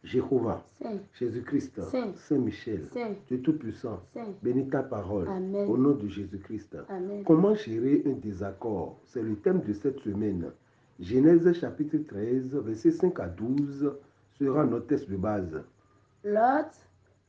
Jéhovah, Saint, Jésus-Christ, Saint, Saint-Michel, Saint, Dieu Tout-Puissant, Saint. bénis ta parole. Amen. Au nom de Jésus-Christ. Amen. Comment gérer un désaccord? C'est le thème de cette semaine. Genèse chapitre 13, versets 5 à 12 sera notre texte de base. Lot,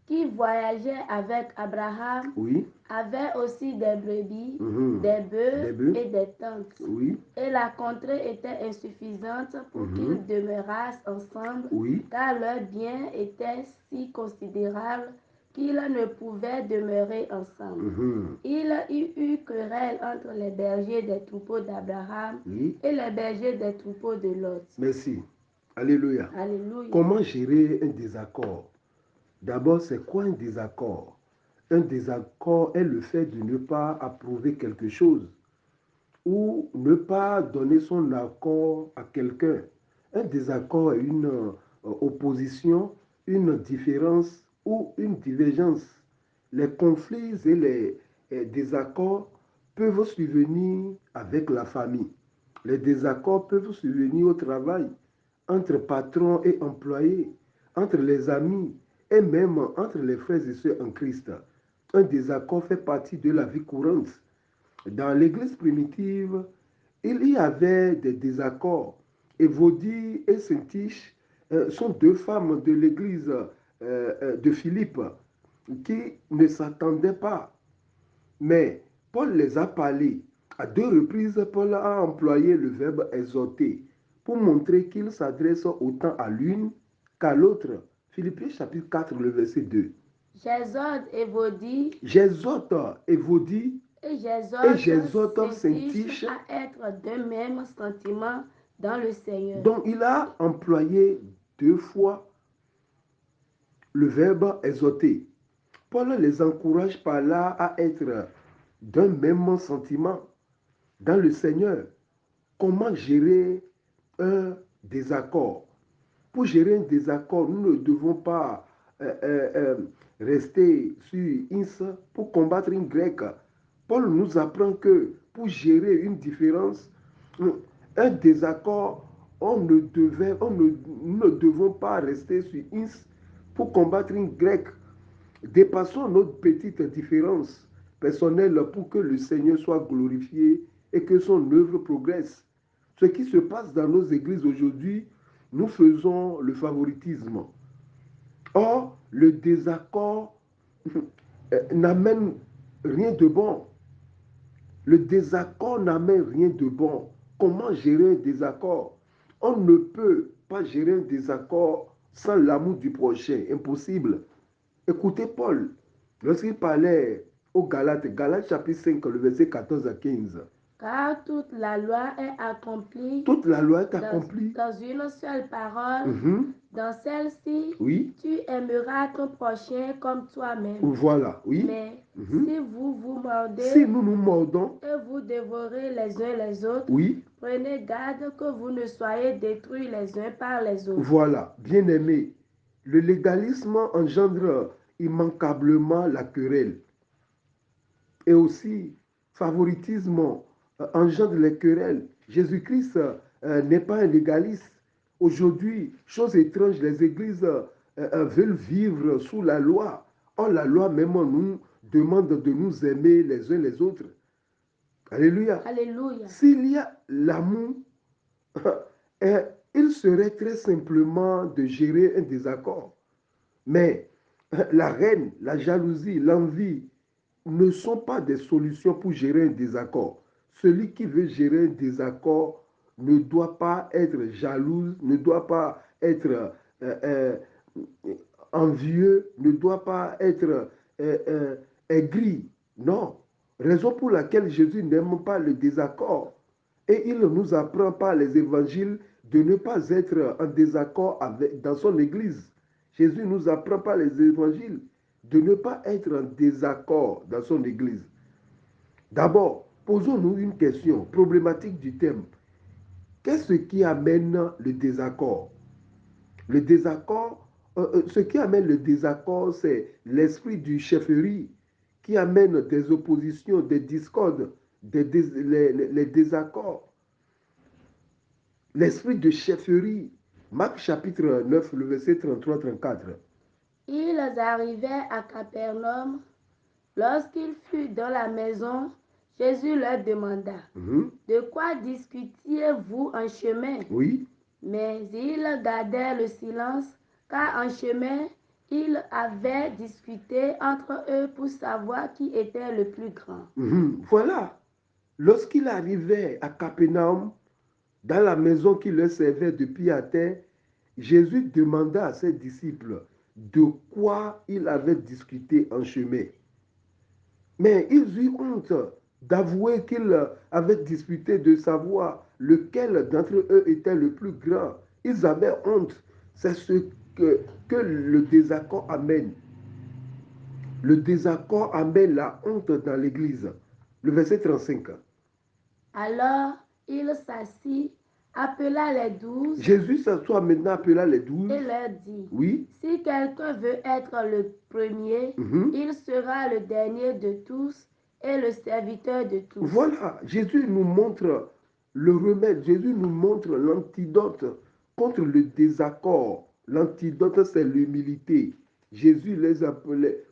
qui voyageait avec Abraham, Oui, avait aussi des brebis, Des des bœufs. bœufs et des tentes. oui, Et la contrée était insuffisante pour qu'ils demeurassent ensemble, oui, car leurs biens étaient si considérables qu'ils ne pouvaient demeurer ensemble. Il y eut querelle entre les bergers des troupeaux d'Abraham oui. et les bergers des troupeaux de Lot. Merci. Alléluia. Alléluia. Comment gérer un désaccord? D'abord, c'est quoi un désaccord? Un désaccord est le fait de ne pas approuver quelque chose ou ne pas donner son accord à quelqu'un. Un désaccord est une opposition, une différence ou une divergence. Les conflits et les désaccords peuvent survenir avec la famille. Les désaccords peuvent survenir au travail, entre patrons et employés, entre les amis et même entre les frères et sœurs en Christ. Un désaccord fait partie de la vie courante. Dans l'église primitive, il y avait des désaccords. Évodie et Syntyche sont deux femmes de l'église de Philippe qui ne s'attendaient pas. Mais Paul les a parlé. À deux reprises, Paul a employé le verbe exhorter pour montrer qu'il s'adresse autant à l'une qu'à l'autre. Philippiens chapitre 4, le verset 2. J'exhorte Évodie J'exhorte Évodie et et j'exhorte Syntyche Syntyche. à être d'un même sentiment dans le Seigneur. Donc il a employé deux fois le verbe exhorter. Paul les encourage par là à être d'un même sentiment dans le Seigneur. Comment gérer un désaccord? Pour gérer un désaccord, nous ne devons pas rester sur ins pour combattre une grecque. Paul nous apprend que pour gérer une différence, un désaccord, nous ne devons pas rester sur ins pour combattre une grecque. Dépassons notre petite différence personnelle pour que le Seigneur soit glorifié et que son œuvre progresse. Ce qui se passe dans nos églises aujourd'hui, nous faisons le favoritisme. Or, le désaccord n'amène rien de bon. Le désaccord n'amène rien de bon. Comment gérer un désaccord? On ne peut pas gérer un désaccord sans l'amour du prochain. Impossible. Écoutez Paul, lorsqu'il parlait aux Galates, Galates chapitre 5, le verset 14 à 15. Car toute la loi est accomplie Toute la loi est accomplie dans une seule parole. Dans celle-ci, oui, tu aimeras ton prochain comme toi-même. Voilà, oui. Mais si vous vous mordez Si nous nous mordons et vous dévorez les uns les autres, oui, prenez garde que vous ne soyez détruits les uns par les autres. Voilà, bien aimé, le légalisme engendre immanquablement la querelle. Et aussi, favoritisme engendre les querelles. Jésus-Christ n'est pas un légaliste. Aujourd'hui, chose étrange, les églises veulent vivre sous la loi. Or, la loi même nous demande de nous aimer les uns les autres. Alléluia. Alléluia. S'il y a l'amour, il serait très simplement de gérer un désaccord. Mais la haine, la jalousie, l'envie ne sont pas des solutions pour gérer un désaccord. Celui qui veut gérer un désaccord ne doit pas être jaloux, ne doit pas être envieux, ne doit pas être aigri. Non. Raison pour laquelle Jésus n'aime pas le désaccord. Et il nous apprend par les évangiles de ne pas être en désaccord dans son église. Jésus nous apprend par les évangiles de ne pas être en désaccord dans son église. D'abord, posons-nous une question problématique du thème. Qu'est-ce qui amène le désaccord? Le désaccord, ce qui amène le désaccord, c'est l'esprit du chefferie qui amène des oppositions, des discordes, les désaccords. L'esprit de chefferie Marc chapitre 9, le verset 33-34. Ils arrivaient à Capernaum. Lorsqu'il fut dans la maison, Jésus leur demanda, de quoi discutiez-vous en chemin? Oui. Mais ils gardèrent le silence, car en chemin, ils avaient discuté entre eux pour savoir qui était le plus grand. Voilà. Lorsqu'il arrivait à Capernaum, dans la maison qui leur servait de pied à terre, Jésus demanda à ses disciples de quoi il avait discuté en chemin. Mais ils eurent honte d'avouer qu'ils avaient discuté de savoir lequel d'entre eux était le plus grand. Ils avaient honte. C'est ce que le désaccord amène. Le désaccord amène la honte dans l'Église. Le verset 35. Alors, il s'assit, appela les 12. Jésus s'assoit maintenant, appela les 12. Et leur dit, oui. Si quelqu'un veut être le premier, il sera le dernier de tous et le serviteur de tous. Voilà, Jésus nous montre le remède, Jésus nous montre l'antidote contre le désaccord. L'antidote, c'est l'humilité. Jésus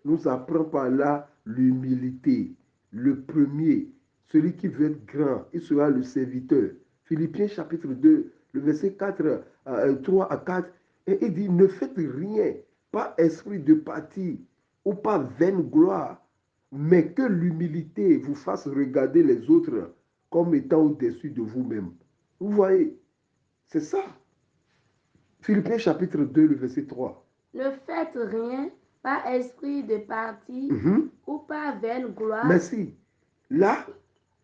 nous apprend par là l'humilité. Le premier, celui qui veut être grand, il sera le serviteur. Philippiens chapitre 2, le verset 3 à 4, et il dit, ne faites rien, pas esprit de parti ou pas vaine gloire, mais que l'humilité vous fasse regarder les autres comme étant au-dessus de vous-même. Vous voyez, c'est ça. Philippiens chapitre 2, le verset 3. Ne faites rien par esprit de parti ou par vaine gloire. Merci. Là,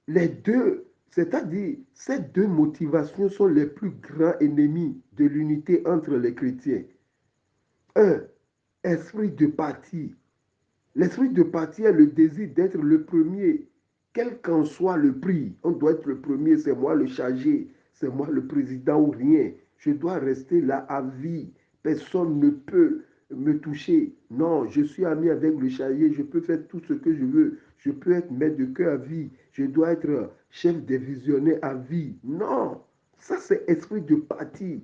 les deux, c'est-à-dire ces deux motivations sont les plus grands ennemis de l'unité entre les chrétiens. Un, esprit de parti. L'esprit de parti est le désir d'être le premier, quel qu'en soit le prix. On doit être le premier, c'est moi le chargé, c'est moi le président ou rien. Je dois rester là à vie. Personne ne peut me toucher. Non, je suis ami avec le chargé, je peux faire tout ce que je veux. Je peux être maître de cœur à vie. Je dois être chef des visionnaires à vie. Non, ça c'est esprit de parti.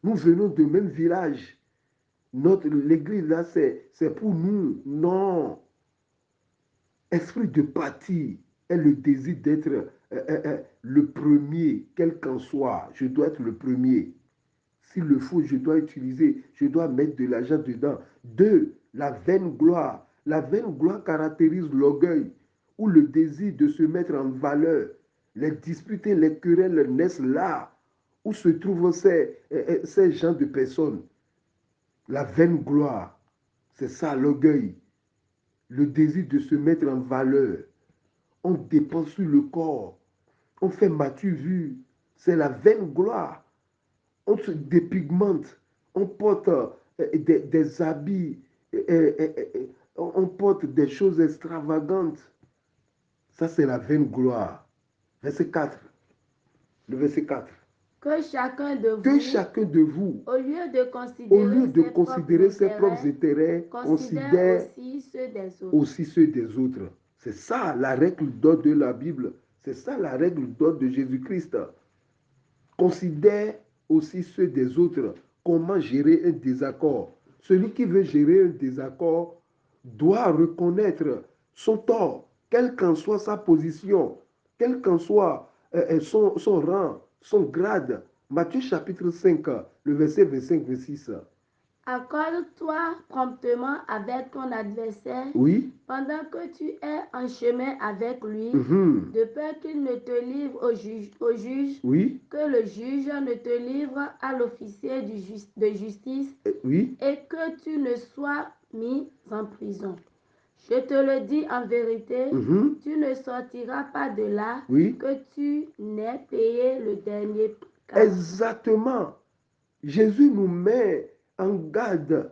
Nous venons du même village. L'église là, c'est pour nous. Non. Esprit de parti est le désir d'être le premier, quel qu'en soit. Je dois être le premier. S'il le faut, je dois utiliser, je dois mettre de l'argent dedans. Deux, la vaine gloire. La vaine gloire caractérise l'orgueil ou le désir de se mettre en valeur. Les disputes et les querelles naissent là où se trouvent ces gens de personnes. La vaine gloire, c'est ça l'orgueil. Le désir de se mettre en valeur. On dépense sur le corps. On fait matu vu. C'est la vaine gloire. On se dépigmente. On porte des habits. On porte des choses extravagantes. Ça, c'est la vaine gloire. Verset 4. Le verset 4. Que chacun de vous, au lieu de considérer ses propres intérêts, considère aussi ceux des autres. C'est ça la règle d'or de la Bible. C'est ça la règle d'or de Jésus-Christ. Considère aussi ceux des autres. Comment gérer un désaccord? Celui qui veut gérer un désaccord doit reconnaître son tort, quelle qu'en soit sa position, quel qu'en soit son rang, son grade. Matthieu chapitre 5, le verset 25-26. Accorde-toi promptement avec ton adversaire, oui, pendant que tu es en chemin avec lui, de peur qu'il ne te livre au juge, oui, que le juge ne te livre à l'officier de justice, oui, et que tu ne sois mis en prison. Je te le dis en vérité, tu ne sortiras pas de là, oui, que tu n'aies payé le dernier quart. Exactement. Jésus nous met en garde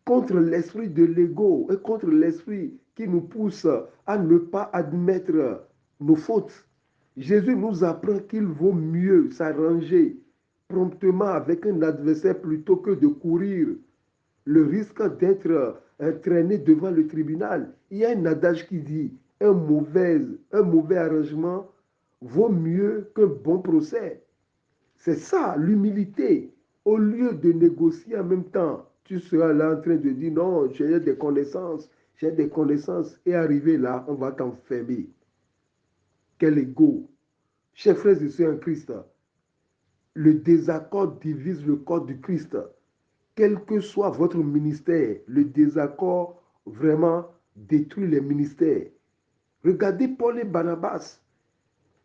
contre l'esprit de l'ego et contre l'esprit qui nous pousse à ne pas admettre nos fautes. Jésus nous apprend qu'il vaut mieux s'arranger promptement avec un adversaire plutôt que de courir le risque d'être traîné devant le tribunal. Il y a un adage qui dit un mauvais arrangement vaut mieux qu'un bon procès. C'est ça, l'humilité. Au lieu de négocier en même temps, tu seras là en train de dire non, j'ai des connaissances, et arrivé là, on va t'enfermer. Quel ego! Chers frères et sœurs en Christ, le désaccord divise le corps du Christ. Quel que soit votre ministère, le désaccord vraiment détruit les ministères. Regardez Paul et Barnabas,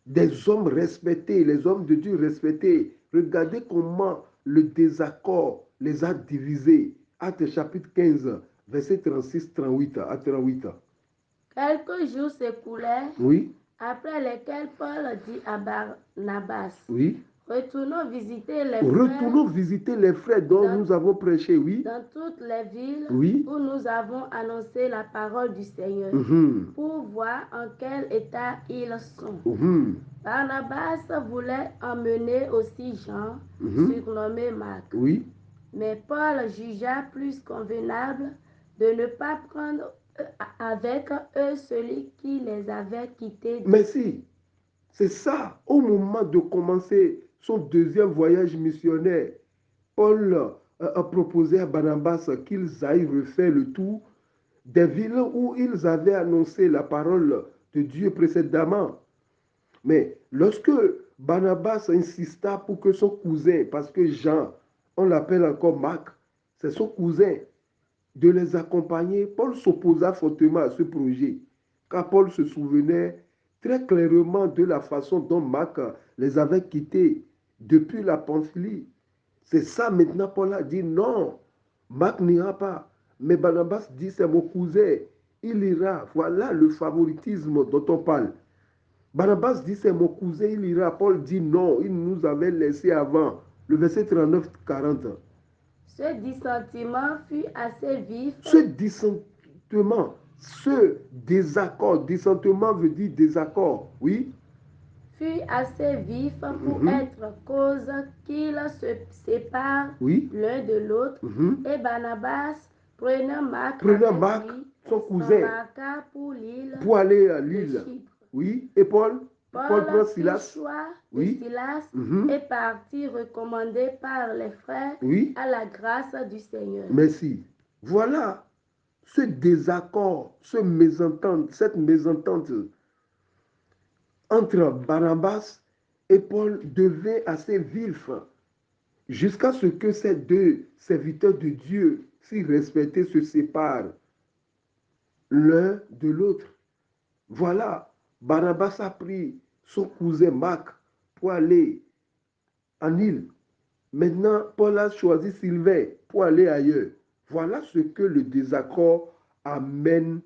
des hommes respectés, les hommes de Dieu respectés. Regardez comment le désaccord les a divisés. Actes chapitre 15, verset 36-38 à 38. Quelques jours s'écoulèrent, Oui, après lesquels Paul dit à Barnabas, oui. retournons visiter les Retournons frères visiter les frères dont nous avons prêché, oui. dans toutes les villes Oui. où nous avons annoncé la parole du Seigneur, pour voir en quel état ils sont. Barnabas voulait emmener aussi Jean, surnommé Marc. Oui. Mais Paul jugea plus convenable de ne pas prendre avec eux celui qui les avait quittés. Merci. C'est ça, au moment de commencer son deuxième voyage missionnaire, Paul a proposé à Barnabas qu'ils aillent refaire le tour des villes où ils avaient annoncé la parole de Dieu précédemment. Mais lorsque Barnabas insista pour que son cousin, parce que Jean, on l'appelle encore Marc, c'est son cousin, de les accompagner, Paul s'opposa fortement à ce projet, car Paul se souvenait très clairement de la façon dont Marc les avait quittés depuis la Pamphylie. C'est ça maintenant, Paul a dit non, Marc n'ira pas. Mais Barnabas dit c'est mon cousin, il ira. Voilà le favoritisme dont on parle. Barnabas dit c'est mon cousin, il ira. Paul dit non, il nous avait laissé avant. Le verset 39-40. Ce dissentiment fut assez vif. Ce dissentement, ce dissentement veut dire désaccord, oui. Fut assez vif pour être cause qu'ils se séparent l'un de l'autre. Et Barnabas, prenant Marc avec lui, son cousin, s'embarqua pour l'île pour aller à l'île. Chypre. Oui, et Paul prend Silas. Choix de Silas et partit recommandé par les frères à la grâce du Seigneur. Merci. Voilà ce désaccord, cette mésentente entre Barnabas et Paul devait assez vif jusqu'à ce que ces deux serviteurs de Dieu, si respectés, se séparent l'un de l'autre. Voilà, Barnabas a pris son cousin Marc pour aller en île. Maintenant, Paul a choisi Sylvain pour aller ailleurs. Voilà ce que le désaccord amène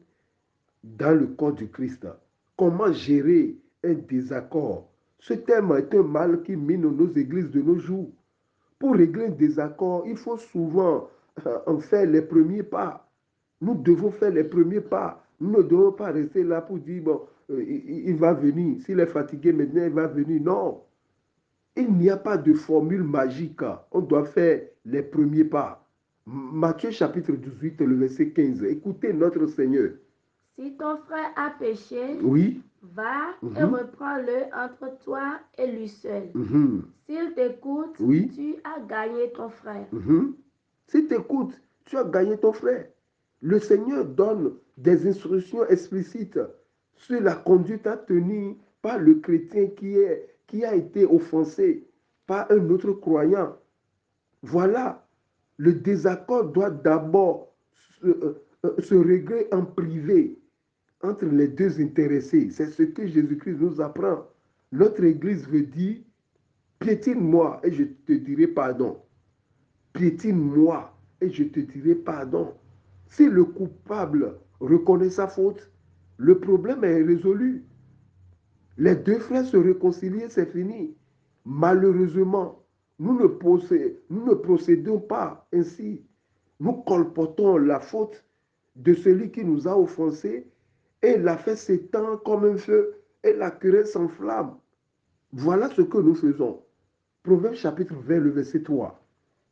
dans le corps du Christ. Comment gérer un désaccord? Ce thème est un mal qui mine nos églises de nos jours. Pour régler un désaccord, il faut souvent en faire les premiers pas. Nous devons faire les premiers pas. Nous ne devons pas rester là pour dire, bon, il va venir. S'il est fatigué maintenant, il va venir. Non. Il n'y a pas de formule magique. On doit faire les premiers pas. Matthieu chapitre 18, le verset 15. Écoutez notre Seigneur. Si ton frère a péché, va et reprends-le entre toi et lui seul. S'il t'écoute, tu as gagné ton frère. S'il t'écoute, tu as gagné ton frère. Le Seigneur donne des instructions explicites sur la conduite à tenir par le chrétien qui a été offensé par un autre croyant. Voilà, le désaccord doit d'abord se régler en privé entre les deux intéressés. C'est ce que Jésus-Christ nous apprend. Notre Église veut dire, piétine-moi et je te dirai pardon. Piétine-moi et je te dirai pardon. Si le coupable reconnaît sa faute, le problème est résolu. Les deux frères se réconcilient, c'est fini. Malheureusement, nous ne procédons pas ainsi. Nous colportons la faute de celui qui nous a offensés et la fait s'étend comme un feu et la querelle s'enflamme. Voilà ce que nous faisons. Proverbe chapitre 20, le verset 3.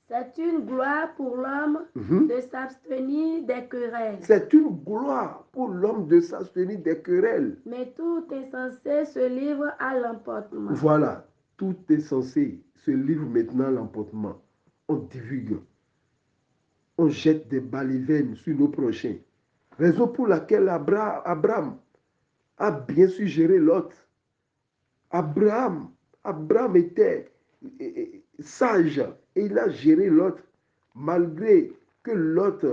C'est une gloire pour l'homme de s'abstenir des querelles. C'est une gloire pour l'homme de s'abstenir des querelles. Mais tout insensé se livre à l'emportement. Voilà, tout insensé se livre maintenant à l'emportement. on divulgue, on jette des balivernes sur nos prochains. Raison pour laquelle Abraham a bien su gérer Lot. Abraham était sage et il a géré Lot malgré que Lot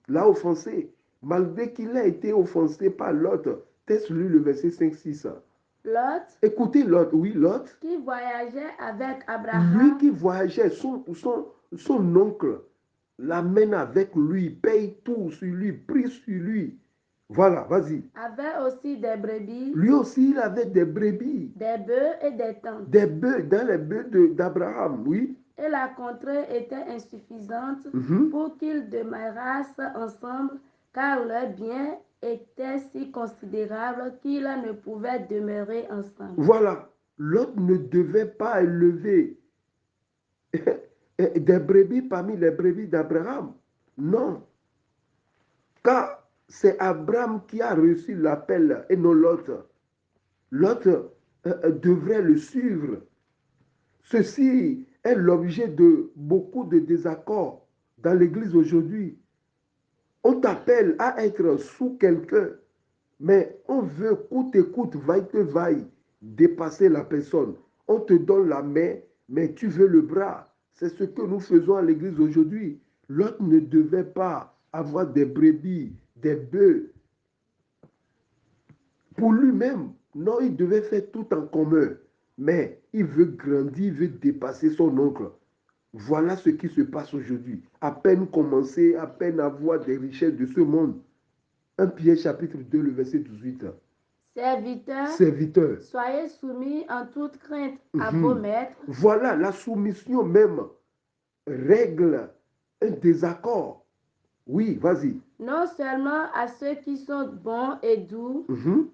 l'a offensé, malgré qu'il a été offensé par Lot. Teste lui le verset 5-6. Lot, écoutez Lot, oui, Lot, qui voyageait avec Abraham, lui qui voyageait, son oncle l'amène avec lui, paye tout sur lui, prie sur lui. Voilà, vas-y. Avait aussi des brebis. Lui aussi, il avait des brebis. Des bœufs et des tentes. Des bœufs, dans les bœufs d'Abraham, oui. Et la contrée était insuffisante pour qu'ils demeurassent ensemble, car leurs biens étaient si considérables qu'ils ne pouvaient demeurer ensemble. Voilà, l'autre ne devait pas élever des brebis parmi les brebis d'Abraham. Non. Car c'est Abraham qui a reçu l'appel et non l'autre. L'autre devrait le suivre. Ceci est l'objet de beaucoup de désaccords dans l'Église aujourd'hui. On t'appelle à être sous quelqu'un, mais on veut coûte que coûte, vaille que vaille, dépasser la personne. On te donne la main, mais tu veux le bras. C'est ce que nous faisons à l'Église aujourd'hui. L'autre ne devait pas avoir des brebis, des bœufs pour lui-même. Non, il devait faire tout en commun. Mais il veut grandir, il veut dépasser son oncle. Voilà ce qui se passe aujourd'hui. À peine commencer, à peine avoir des richesses de ce monde. 1 Pierre chapitre 2, le verset 18. Serviteurs, soyez soumis en toute crainte à vos maîtres. Voilà, la soumission même règle un désaccord. Oui, vas-y. Non seulement à ceux qui sont bons et doux,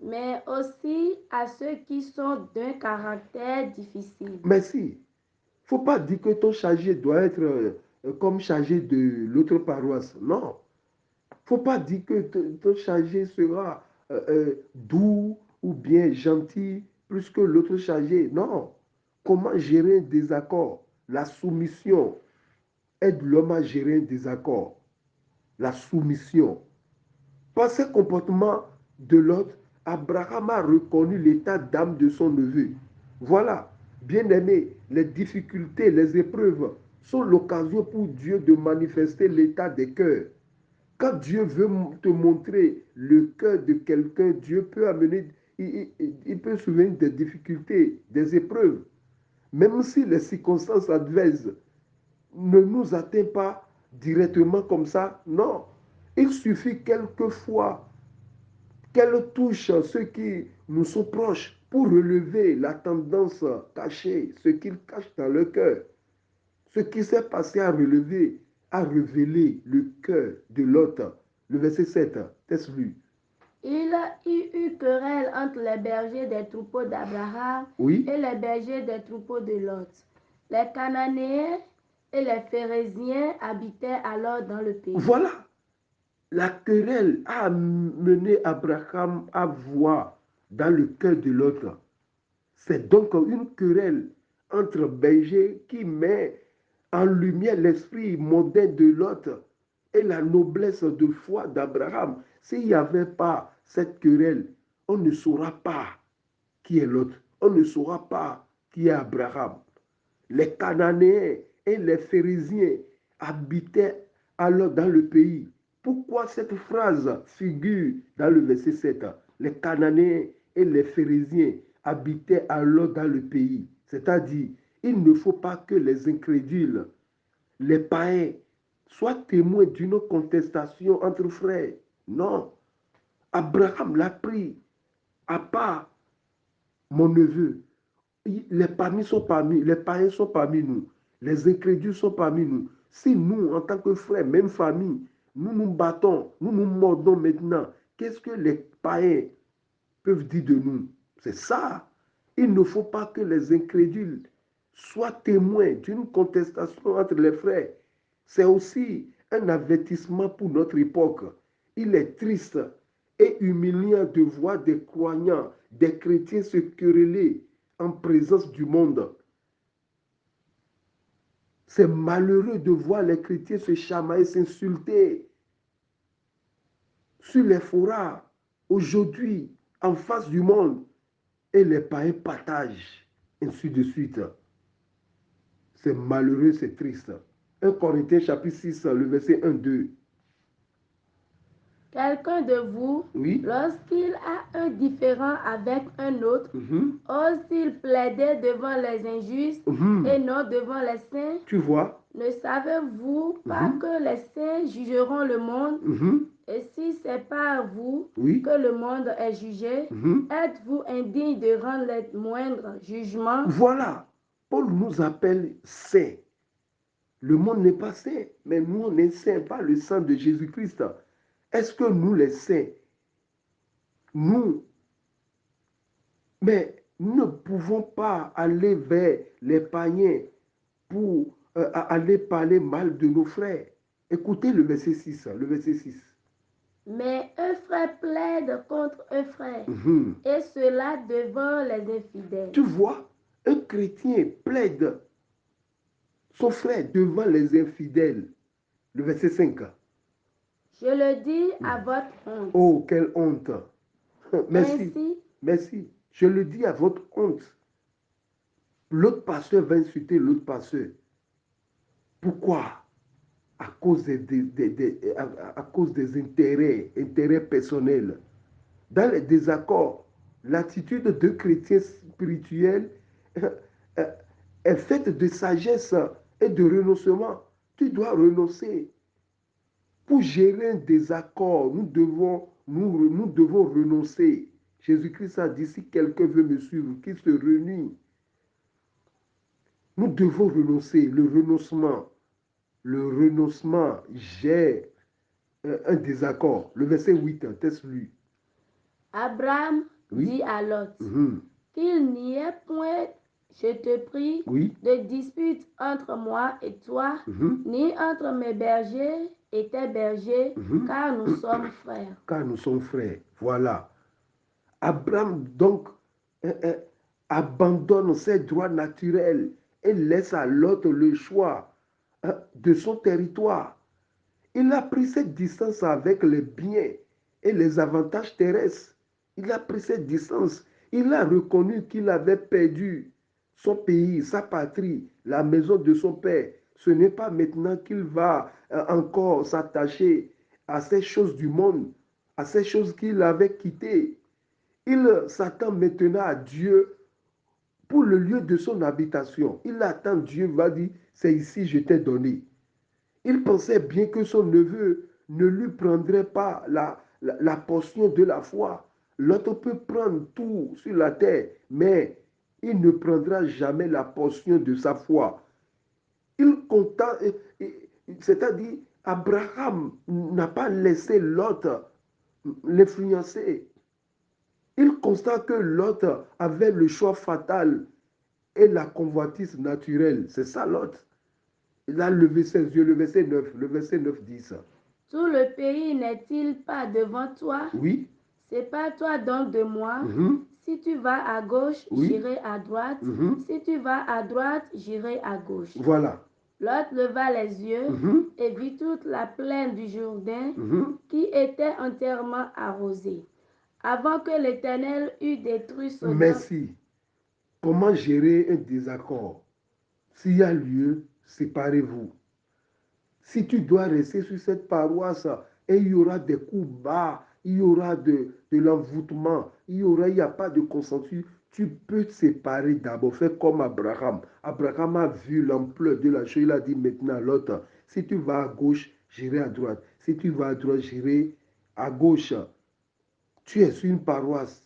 mais aussi à ceux qui sont d'un caractère difficile. Merci. Il ne faut pas dire que ton chargé doit être comme chargé de l'autre paroisse. Non. Il ne faut pas dire que ton chargé sera doux ou bien gentil plus que l'autre chargé. Non. Comment gérer un désaccord? La soumission aide l'homme à gérer un désaccord. La soumission. Par ce comportement de l'autre, Abraham a reconnu l'état d'âme de son neveu. Voilà, bien-aimé, les difficultés, les épreuves sont l'occasion pour Dieu de manifester l'état des cœurs. Quand Dieu veut te montrer le cœur de quelqu'un, Dieu peut amener, il peut souvenir des difficultés, des épreuves. Même si les circonstances adverses ne nous atteignent pas directement comme ça, non. Il suffit quelquefois qu'elle touche ceux qui nous sont proches pour relever la tendance cachée, ce qu'ils cachent dans leur cœur. Ce qui s'est passé à relever, a révélé le cœur de l'autre. Le verset 7, teste-lui. Il y eut querelle entre les bergers des troupeaux d'Abraham et les bergers des troupeaux de Lot. Les Cananéens et les Phérésiens habitaient alors dans le pays. Voilà. La querelle a mené Abraham à voir dans le cœur de l'autre. C'est donc une querelle entre bergers qui met en lumière l'esprit moderne de l'autre et la noblesse de foi d'Abraham. S'il n'y avait pas cette querelle, on ne saura pas qui est l'autre. On ne saura pas qui est Abraham. Les Cananéens et les Phérésiens habitaient alors dans le pays. Pourquoi cette phrase figure dans le verset 7? Les Cananéens et les Phérésiens habitaient alors dans le pays. C'est-à-dire, il ne faut pas que les incrédules, les païens, soient témoins d'une contestation entre frères. Non. Abraham l'a pris à part mon neveu. Les païens sont parmi nous. Les incrédules sont parmi nous. Si nous, en tant que frères, même famille, nous nous battons, nous nous mordons maintenant, qu'est-ce que les païens peuvent dire de nous? C'est ça. Il ne faut pas que les incrédules soient témoins d'une contestation entre les frères. C'est aussi un avertissement pour notre époque. Il est triste et humiliant de voir des croyants, des chrétiens se quereller en présence du monde. C'est malheureux de voir les chrétiens se chamailler, s'insulter sur les forats, aujourd'hui, en face du monde, et les païens partagent, ainsi de suite. C'est malheureux, c'est triste. 1 Corinthiens chapitre 6, le verset 1-2. Quelqu'un de vous, Oui. Lorsqu'il a un différend avec un autre, ose-t-il plaider devant les injustes et non devant les saints? Tu vois? Ne savez-vous pas que les saints jugeront le monde? Et si c'est par vous que le monde est jugé, êtes-vous indigne de rendre les moindres jugements? Voilà. Paul nous appelle saints. Le monde n'est pas saint, mais nous on est saints par le sang de Jésus-Christ. Est-ce que nous les saints, mais nous ne pouvons pas aller vers les païens pour aller parler mal de nos frères. Écoutez le verset 6. Le verset 6. Mais un frère plaide contre un frère, et cela devant les infidèles. Tu vois, un chrétien plaide son frère devant les infidèles. Le verset 5. Je le dis à votre honte. Oh, quelle honte. Merci. Ainsi, merci. Je le dis à votre honte. L'autre pasteur va insulter l'autre pasteur. Pourquoi? À cause à cause des intérêts personnels. Dans les désaccords, l'attitude de chrétien spirituel est faite de sagesse et de renoncement. Tu dois renoncer. Pour gérer un désaccord, nous devons renoncer. Jésus-Christ a dit, si quelqu'un veut me suivre, qu'il se renie. Nous devons renoncer. Le renoncement gère un désaccord. Le verset 8, teste-lui. Abraham dit à Lot qu'il n'y ait point, je te prie, de dispute entre moi et toi, ni entre mes bergers et tes bergers, car nous sommes frères. Car nous sommes frères. Voilà. Abraham, donc, abandonne ses droits naturels et laisse à l'autre le choix de son territoire. Il a pris cette distance avec les biens et les avantages terrestres. Il a pris cette distance. Il a reconnu qu'il avait perdu son pays, sa patrie, la maison de son père. Ce n'est pas maintenant qu'il va encore s'attacher à ces choses du monde, à ces choses qu'il avait quittées. Il s'attend maintenant à Dieu pour le lieu de son habitation. Il attend Dieu, va dire, c'est ici je t'ai donné. Il pensait bien que son neveu ne lui prendrait pas la portion de la foi. L'autre peut prendre tout sur la terre, mais il ne prendra jamais la portion de sa foi. C'est-à-dire, Abraham n'a pas laissé Lot l'influencer. Il constate que Lot avait le choix fatal et la convoitise naturelle. C'est ça Lot. Il a levé ses yeux, le verset 9 dit ça. Tout le pays n'est-il pas devant toi? Oui. Sépare-toi donc de moi. Si tu vas à gauche, j'irai à droite. Si tu vas à droite, j'irai à gauche. Voilà. Lot leva les yeux et vit toute la plaine du Jourdain qui était entièrement arrosée, avant que l'Éternel eût détruit Sodome. Merci. Comment gérer un désaccord? S'il y a lieu, séparez-vous. Si tu dois rester sur cette paroisse, et il y aura des coups bas, il y aura de l'envoûtement, il n'y a pas de consensus, tu peux te séparer d'abord. Fais comme Abraham. Abraham a vu l'ampleur de la chose. Il a dit maintenant à l'autre, si tu vas à gauche, j'irai à droite. Si tu vas à droite, j'irai à gauche. Tu es sur une paroisse.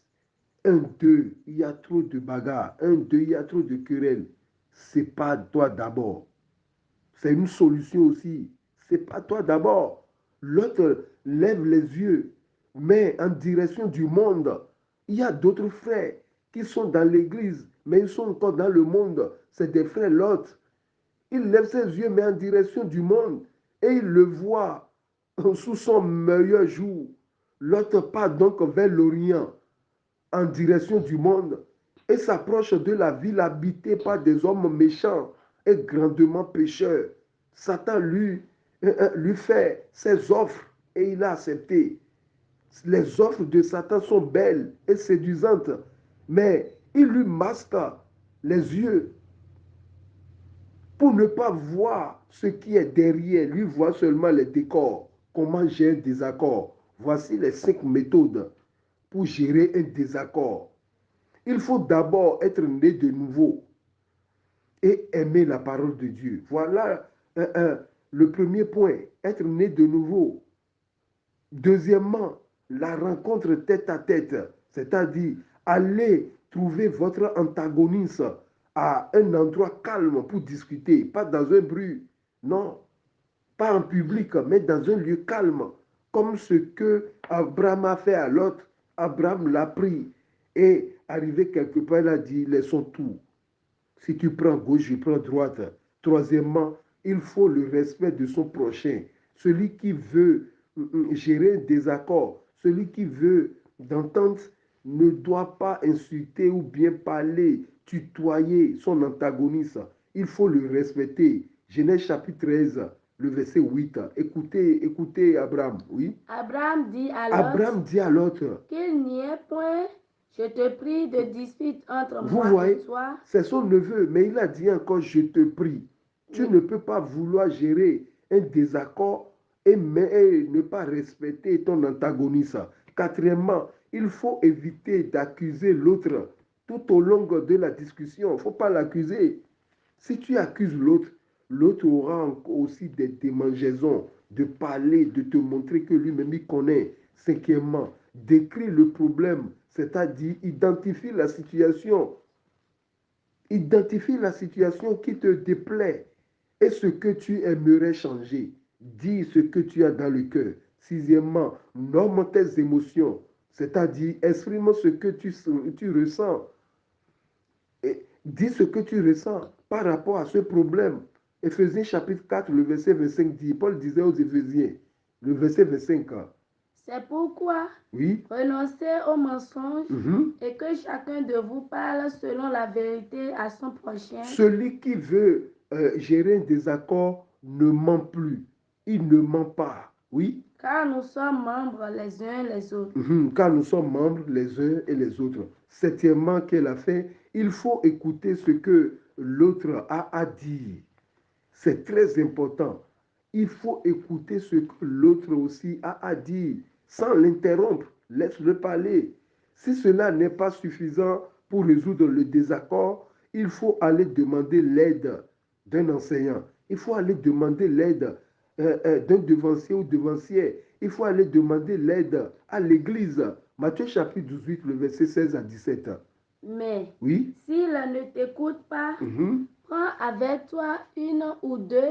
1, 2, il y a trop de bagarres. 1, 2, il y a trop de querelles. Sépare-toi d'abord. C'est une solution aussi. Sépare-toi d'abord. L'autre lève les yeux, mais en direction du monde. Il y a d'autres frères qui sont dans l'église, mais ils sont encore dans le monde. C'est des frères l'autre. Il lève ses yeux, mais en direction du monde. Et il le voit sous son meilleur jour. L'autre part donc vers l'Orient, en direction du monde, et s'approche de la ville habitée par des hommes méchants est grandement pécheur. Satan lui fait ses offres et il a accepté. Les offres de Satan sont belles et séduisantes, mais il lui masque les yeux pour ne pas voir ce qui est derrière. Lui voit seulement les décors, comment gérer un désaccord. Voici les 5 méthodes pour gérer un désaccord. Il faut d'abord être né de nouveau et aimer la parole de Dieu. Voilà le premier point, être né de nouveau. Deuxièmement, la rencontre tête à tête, c'est-à-dire aller trouver votre antagoniste à un endroit calme pour discuter, pas dans un bruit, non, pas en public, mais dans un lieu calme, comme ce que Abraham a fait à l'autre. Abraham l'a pris et arrivé quelque part, il a dit, laissons tout. Si tu prends gauche, je prends droite. Troisièmement, il faut le respect de son prochain. Celui qui veut gérer un désaccord, celui qui veut d'entente, ne doit pas insulter ou bien parler, tutoyer son antagoniste. Il faut le respecter. Genèse chapitre 13, le verset 8. Écoutez Abraham, oui. Abraham dit à l'autre qu'il n'y ait point, je te prie, de dispute entre moi et toi. C'est son neveu, mais il a dit encore, je te prie. Tu ne peux pas vouloir gérer un désaccord et ne pas respecter ton antagoniste. Quatrièmement, il faut éviter d'accuser l'autre tout au long de la discussion. Il ne faut pas l'accuser. Si tu accuses l'autre, l'autre aura aussi des démangeaisons de parler, de te montrer que lui-même il connaît. Cinquièmement, décris le problème, c'est-à-dire identifie la situation. Identifie la situation qui te déplaît et ce que tu aimerais changer. Dis ce que tu as dans le cœur. Sixièmement, nomme tes émotions, c'est-à-dire exprime ce que tu ressens. Et dis ce que tu ressens par rapport à ce problème. Éphésiens chapitre 4, le verset 25 dit, Paul disait aux Éphésiens, le verset 25. C'est pourquoi renoncez aux mensonges et que chacun de vous parle selon la vérité à son prochain. Celui qui veut gérer un désaccord ne ment plus. Il ne ment pas. Oui. Car nous sommes membres les uns les autres. Car nous sommes membres les uns et les autres. Septièmement, qu'elle a fait, il faut écouter ce que l'autre a à dire. C'est très important. Il faut écouter ce que l'autre aussi a à dire, sans l'interrompre. Laisse-le parler. Si cela n'est pas suffisant pour résoudre le désaccord, il faut aller demander l'aide d'un enseignant. Il faut aller demander l'aide d'un devancier ou devancière. Il faut aller demander l'aide à l'église. Matthieu chapitre 18, le verset 16 à 17. Mais s'il ne t'écoute pas, prends avec toi une ou deux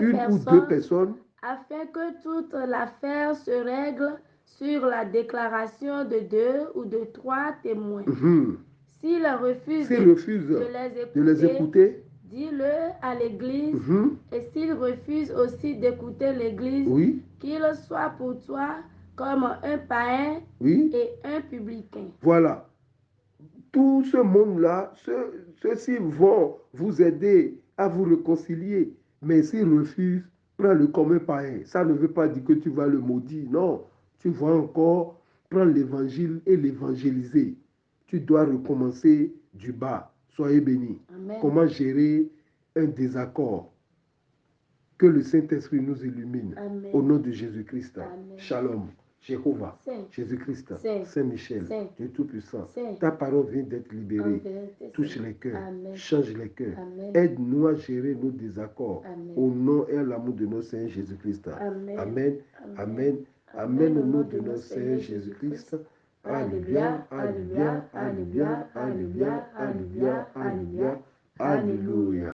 personnes afin que toute l'affaire se règle sur la déclaration de 2 ou de 3 témoins. S'il refuse de les écouter, dis-le à l'église. Et s'il refuse aussi d'écouter l'église, qu'il soit pour toi comme un païen et un publicain. Voilà. Tout ce monde-là, ceux-ci vont vous aider à vous réconcilier. Mais s'ils refusent, prends-le comme un païen. Ça ne veut pas dire que tu vas le maudire. Non, tu vas encore prendre l'évangile et l'évangéliser. Tu dois recommencer du bas. Soyez bénis. Amen. Comment gérer un désaccord? Que le Saint-Esprit nous illumine. Amen. Au nom de Jésus-Christ. Amen. Shalom. Jéhovah, Jésus-Christ, Saint-Michel, Dieu Tout-Puissant, Saint. ta parole vient d'être libérée. Touche les cœurs, change les cœurs. Aide-nous à gérer nos désaccords. Au nom et à l'amour de notre Seigneur Jésus-Christ. Amen. Amen. Amen. Amen. Au nom de notre Seigneur Jésus-Christ. Alléluia, Alléluia, Alléluia, Alléluia, Alléluia, Alléluia, Alléluia.